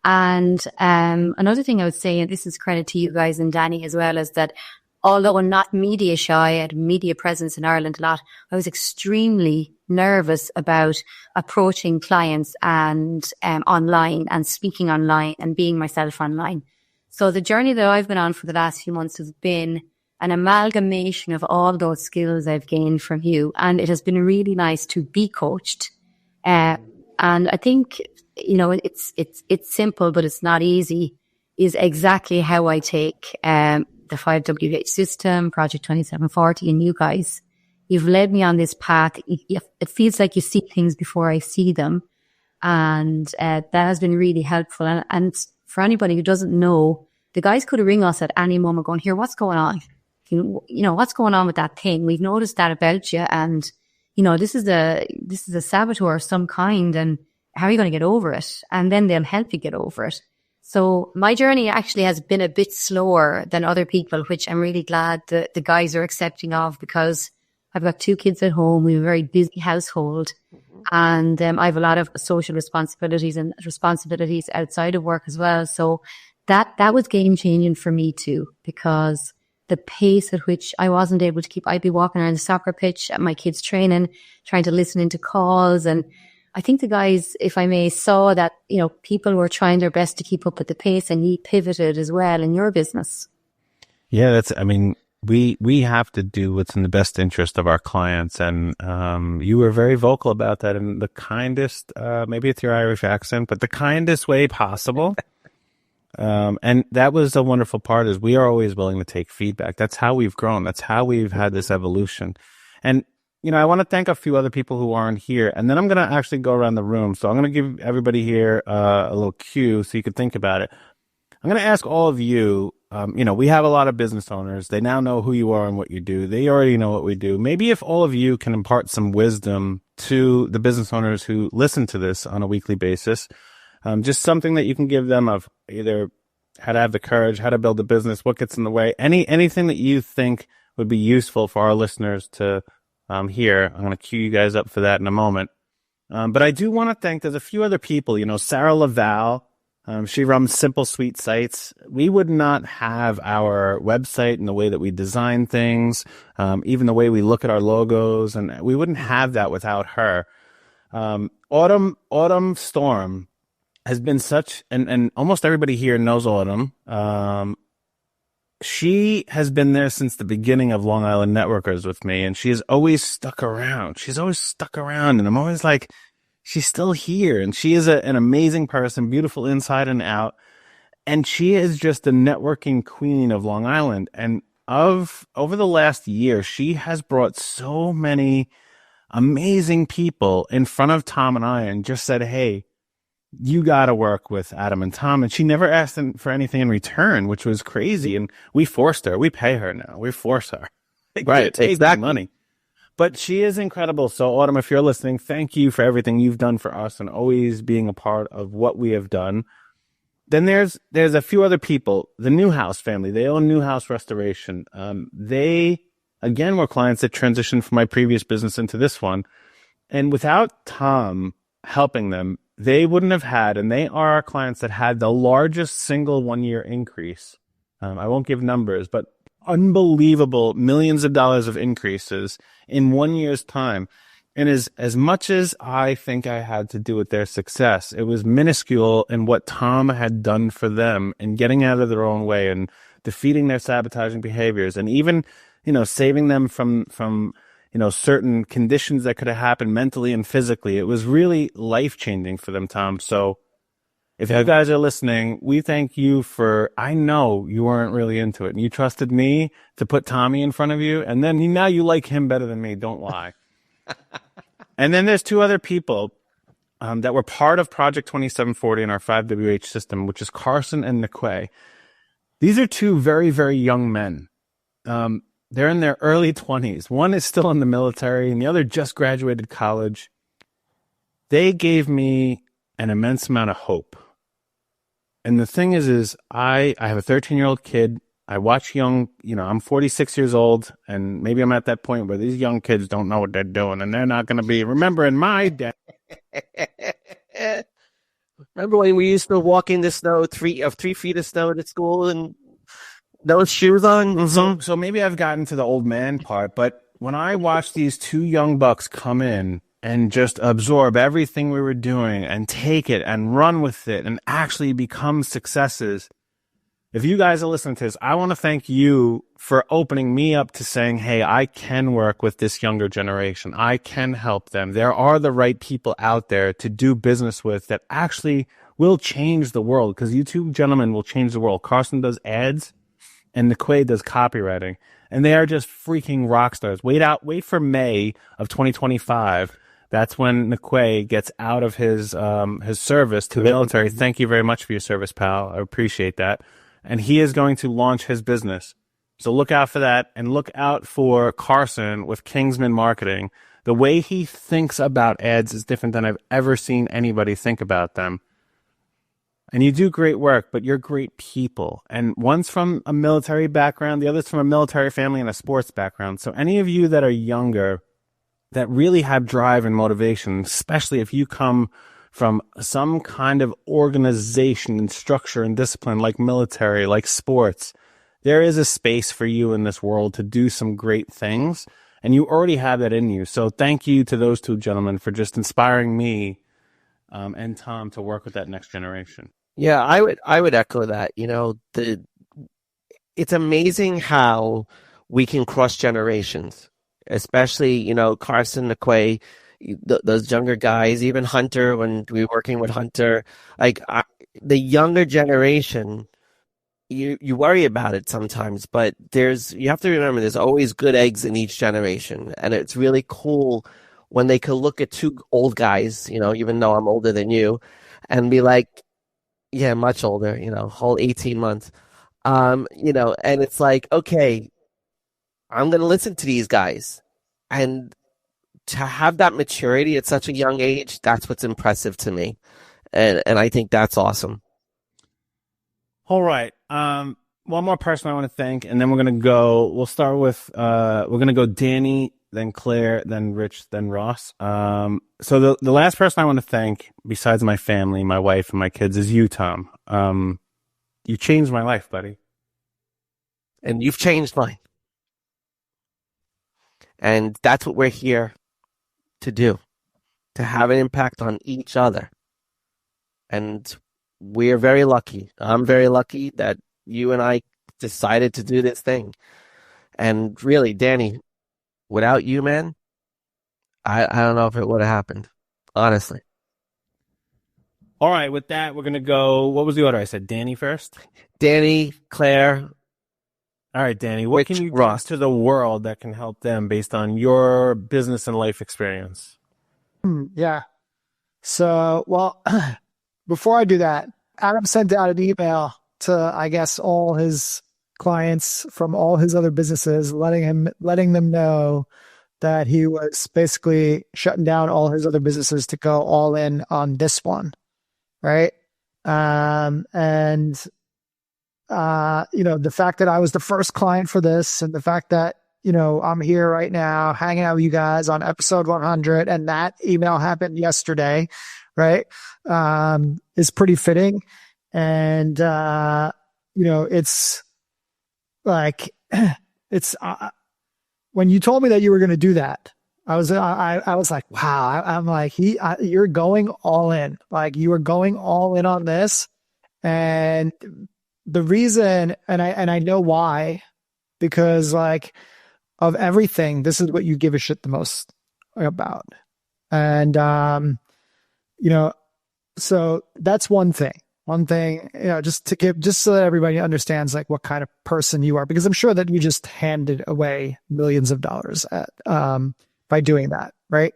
And another thing I would say, and this is credit to you guys and Danny as well, is that although I'm not media shy, I had media presence in Ireland a lot, I was extremely nervous about approaching clients and online and speaking online and being myself online. So the journey that I've been on for the last few months has been an amalgamation of all those skills I've gained from you. And it has been really nice to be coached. And I think, you know, it's simple, but it's not easy, is exactly how I take the 5W8 system, Project 2740, and you guys. You've led me on this path. It feels like you see things before I see them. And that has been really helpful. And for anybody who doesn't know, the guys could ring us at any moment going, here, what's going on? You know, what's going on with that thing? We've noticed that about you. And, you know, this is a saboteur of some kind. And how are you going to get over it? And then they'll help you get over it. So my journey actually has been a bit slower than other people, which I'm really glad the guys are accepting of, because I've got 2 kids at home. We have a very busy household, and I have a lot of social responsibilities and responsibilities outside of work as well. So that was game changing for me too, because the pace at which I wasn't able to keep, I'd be walking around the soccer pitch at my kids' training, trying to listen into calls. And I think the guys, if I may, saw that, you know, people were trying their best to keep up with the pace, and you pivoted as well in your business. Yeah, we have to do what's in the best interest of our clients. And you were very vocal about that in the kindest, maybe it's your Irish accent, but the kindest way possible. And that was the wonderful part is we are always willing to take feedback. That's how we've grown. That's how we've had this evolution. And, I want to thank a few other people who aren't here. And then I'm going to actually go around the room. So I'm going to give everybody here a little cue so you can think about it. I'm going to ask all of you, we have a lot of business owners. They now know who you are and what you do. They already know what we do. Maybe if all of you can impart some wisdom to the business owners who listen to this on a weekly basis, just something that you can give them of either how to have the courage, how to build a business, what gets in the way, anything that you think would be useful for our listeners to hear. I'm going to cue you guys up for that in a moment. But I do want to thank, there's a few other people, Sarah Laval. She runs Simple Sweet Sites. We would not have our website and the way that we design things, even the way we look at our logos, and we wouldn't have that without her. Autumn Storm has been such, and almost everybody here knows Autumn. She has been there since the beginning of Long Island Networkers with me, and she has always stuck around. She's always stuck around, and I'm always like, she's still here. And she is an amazing person, beautiful inside and out. And she is just the networking queen of Long Island. And over the last year, she has brought so many amazing people in front of Tom and I and just said, hey, you got to work with Adam and Tom. And she never asked for anything in return, which was crazy. And we forced her. We pay her now. We force her. Right. Take that money. But she is incredible. So, Autumn, if you're listening, thank you for everything you've done for us and always being a part of what we have done. Then there's a few other people. The Newhouse family. They own Newhouse Restoration. They, again, were clients that transitioned from my previous business into this one. And without Tom helping them, they wouldn't have had, and they are our clients that had the largest single 1 year increase. I won't give numbers, but unbelievable millions of dollars of increases in 1 year's time. And as much as I think I had to do with their success, it was minuscule in what Tom had done for them and getting out of their own way and defeating their sabotaging behaviors and even, saving them from certain conditions that could have happened mentally and physically. It was really life-changing for them, Tom. So if you guys are listening, we thank you for, I know you weren't really into it and you trusted me to put Tommy in front of you. And then now you like him better than me. Don't lie. And then there's two other people that were part of Project 2740 in our 5WH system, which is Carson and Niquay. These are two very, very young men. They're in their early 20s. One is still in the military and the other just graduated college. They gave me an immense amount of hope. And the thing is I have a 13-year-old kid. I watch I'm 46 years old, and maybe I'm at that point where these young kids don't know what they're doing, and they're not going to be remembering my day. Remember when we used to walk in the snow, 3 feet of snow at school and no shoes on? So maybe I've gotten to the old man part, but when I watched these two young bucks come in and just absorb everything we were doing and take it and run with it and actually become successes. If you guys are listening to this, I want to thank you for opening me up to saying, hey, I can work with this younger generation. I can help them. There are the right people out there to do business with that actually will change the world, because you two gentlemen will change the world. Carson does ads and Niquay does copywriting, and they are just freaking rock stars. Wait for May of 2025. That's when Niquay gets out of his service to the military. Thank you very much for your service, pal. I appreciate that. And he is going to launch his business. So look out for that, and look out for Carson with Kingsman Marketing. The way he thinks about ads is different than I've ever seen anybody think about them. And you do great work, but you're great people. And one's from a military background, the other's from a military family and a sports background. So any of you that are younger, that really have drive and motivation, especially if you come from some kind of organization and structure and discipline like military, like sports, there is a space for you in this world to do some great things. And you already have that in you. So thank you to those two gentlemen for just inspiring me and Tom to work with that next generation. Yeah, I would echo that. It's amazing how we can cross generations, especially, Carson, Niquay, those younger guys, even Hunter, when we were working with Hunter. Like, the younger generation, you worry about it sometimes, but you have to remember there's always good eggs in each generation. And it's really cool when they can look at two old guys, even though I'm older than you, and be like, yeah, much older, whole 18 months. And it's like, okay, I'm going to listen to these guys. And to have that maturity at such a young age, that's what's impressive to me. And I think that's awesome. All right. One more person I want to thank, and then we'll start with, we're going to go Danny, then Claire, then Rich, then Ross. So the last person I want to thank, besides my family, my wife, and my kids, is you, Tom. You changed my life, buddy. And you've changed mine. And that's what we're here to do, to have an impact on each other. And we're very lucky. I'm very lucky that you and I decided to do this thing. And really, Danny, without you, man, I don't know if it would have happened, honestly. All right, with that, we're going to go, what was the order? I said Danny first? Danny, Claire. All right, Danny, what Rich, can you Ross. give to the world that can help them based on your business and life experience? Yeah. So, well, before I do that, Adam sent out an email to, I guess, all his clients from all his other businesses, letting them know that he was basically shutting down all his other businesses to go all in on this one. Right. The fact that I was the first client for this, and the fact that, I'm here right now hanging out with you guys on episode 100, and that email happened yesterday, right? Is pretty fitting. And, it's like, when you told me that you were going to do that, I was like, wow. I'm like, you're going all in. Like, you are going all in on this. And the reason, and I know why, because like, of everything, this is what you give a shit the most about. And, so that's one thing, just so that everybody understands like what kind of person you are, because I'm sure that you just handed away millions of dollars by doing that. Right.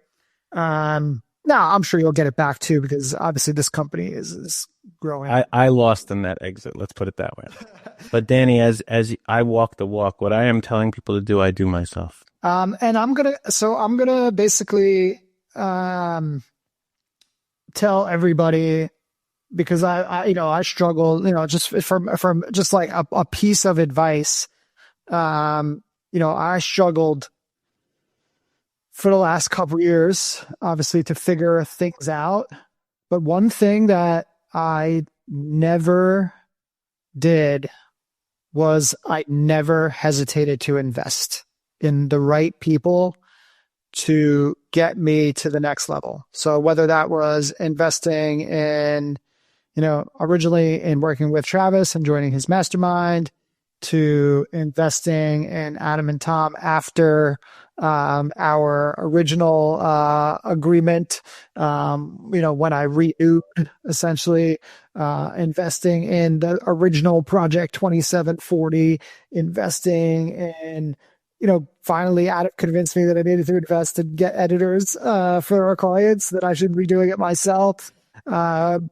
Now I'm sure you'll get it back too, because obviously this company is growing. I lost in that exit. Let's put it that way. But Danny, as I walk the walk, what I am telling people to do, I do myself. And I'm gonna basically tell everybody, because I struggle, just from just like a piece of advice. I struggled for the last couple of years, obviously, to figure things out. But one thing that I never did was I never hesitated to invest in the right people to get me to the next level. So whether that was investing in, originally in working with Travis and joining his mastermind, to investing in Adam and Tom after our original agreement, when I renewed, essentially, investing in the original Project 2740, investing in, finally Adam convinced me that I needed to invest and get editors for our clients, that I should be doing it myself. And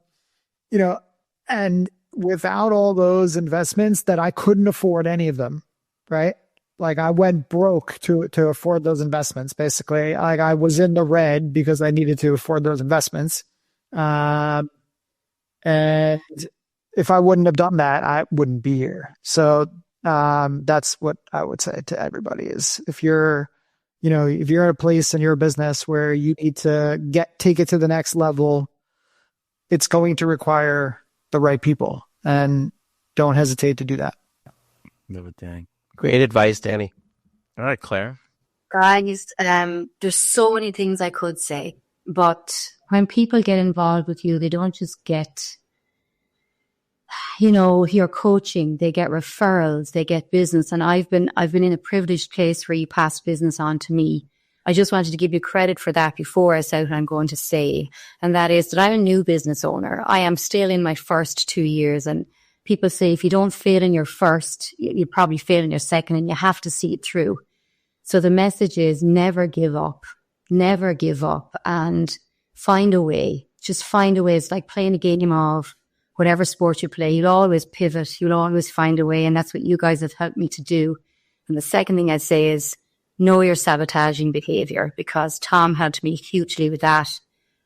without all those investments, that I couldn't afford any of them, right? Like, I went broke to afford those investments, basically. Like, I was in the red because I needed to afford those investments. And if I wouldn't have done that, I wouldn't be here. So that's what I would say to everybody is, if you're in a place in your business where you need to take it to the next level, it's going to require the right people, and don't hesitate to do that. Love it, Danny. Great advice, Danny. All right, Claire. Guys, there's so many things I could say, but when people get involved with you, they don't just get, your coaching, they get referrals, they get business. And I've been in a privileged place where you pass business on to me. I just wanted to give you credit for that before I say what I'm going to say. And that is that I'm a new business owner. I am still in my first 2 years, and people say if you don't fail in your first, you probably fail in your second, and you have to see it through. So the message is never give up, and find a way. Just find a way. It's like playing a game of whatever sport you play. You'll always pivot. You'll always find a way. And that's what you guys have helped me to do. And the second thing I'd say is know your sabotaging behavior, because Tom helped me hugely with that.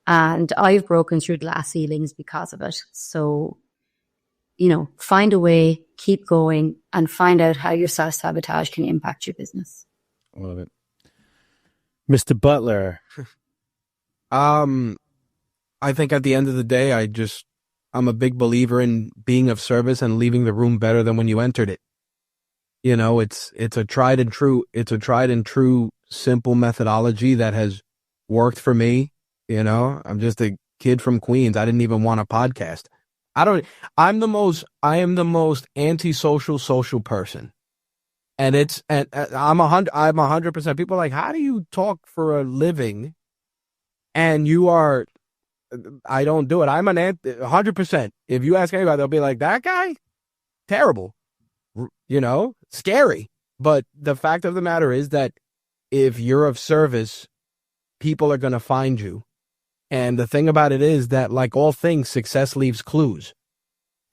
And I've broken through glass ceilings because of it. So, find a way, keep going, and find out how your self-sabotage can impact your business. I love it. Mr. Butler. I think at the end of the day, I'm a big believer in being of service and leaving the room better than when you entered it. It's a tried and true simple methodology that has worked for me. I'm just a kid from Queens. I didn't even want a podcast. I am the most antisocial social person. And I'm 100%. People are like, how do you talk for a living? And I don't do it. I'm 100%. If you ask anybody, they'll be like, that guy, terrible, scary. But the fact of the matter is that if you're of service, people are going to find you. And the thing about it is that, like all things, success leaves clues.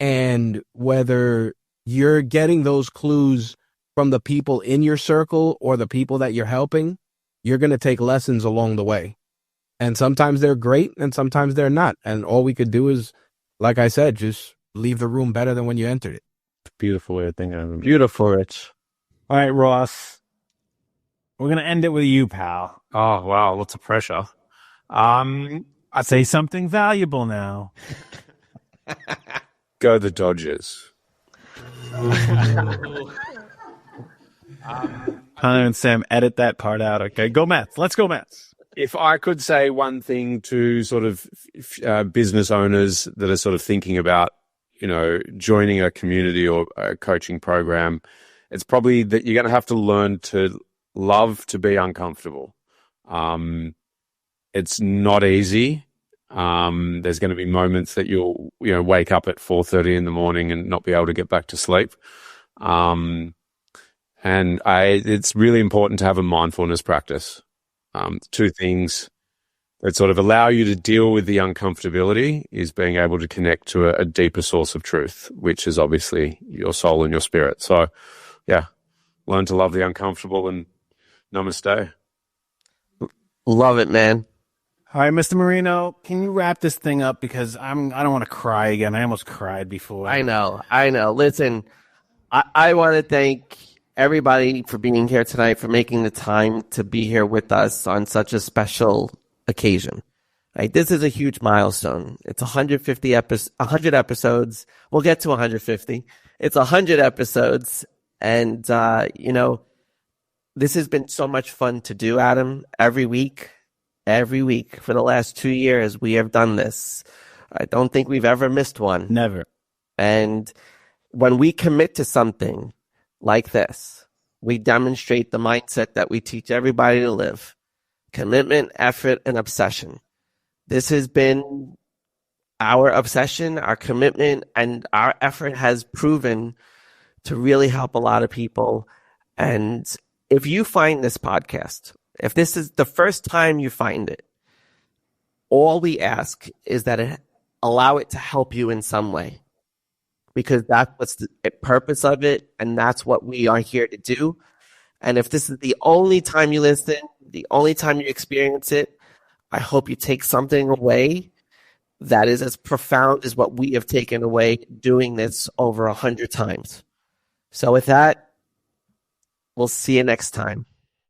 And whether you're getting those clues from the people in your circle or the people that you're helping, you're going to take lessons along the way. And sometimes they're great and sometimes they're not. And all we could do is, like I said, just leave the room better than when you entered it. Beautiful way of thinking of it. Beautiful, Rich. All right, Ross. We're going to end it with you, pal. Oh, wow. Lots of pressure. I'd say something valuable now. Go the Dodgers. Hunter and Sam, edit that part out. Okay, go Mets. Let's go Mets. If I could say one thing to sort of business owners that are sort of thinking about, joining a community or a coaching program, it's probably that you're going to have to learn to love to be uncomfortable. It's not easy. There's going to be moments that you'll, wake up at 4:30 in the morning and not be able to get back to sleep. And it's really important to have a mindfulness practice. Two things that sort of allow you to deal with the uncomfortability is being able to connect to a deeper source of truth, which is obviously your soul and your spirit. So, yeah, learn to love the uncomfortable, and namaste. Love it, man. All right, Mr. Marino, can you wrap this thing up? Because I don't want to cry again. I almost cried before. I know. Listen, I want to thank everybody for being here tonight, for making the time to be here with us on such a special occasion. Right? This is a huge milestone. It's 100 episodes. We'll get to 150. It's 100 episodes. And, this has been so much fun to do, Adam. Every week for the last 2 years, we have done this. I don't think we've ever missed one. Never. And when we commit to something like this, we demonstrate the mindset that we teach everybody to live: commitment, effort, and obsession. This has been our obsession, our commitment, and our effort has proven to really help a lot of people. And if you find this podcast, if this is the first time you find it, all we ask is that allow it to help you in some way, because that's what's the purpose of it, and that's what we are here to do. And if this is the only time you listen, the only time you experience it, I hope you take something away that is as profound as what we have taken away doing this over 100 times. So with that, we'll see you next time.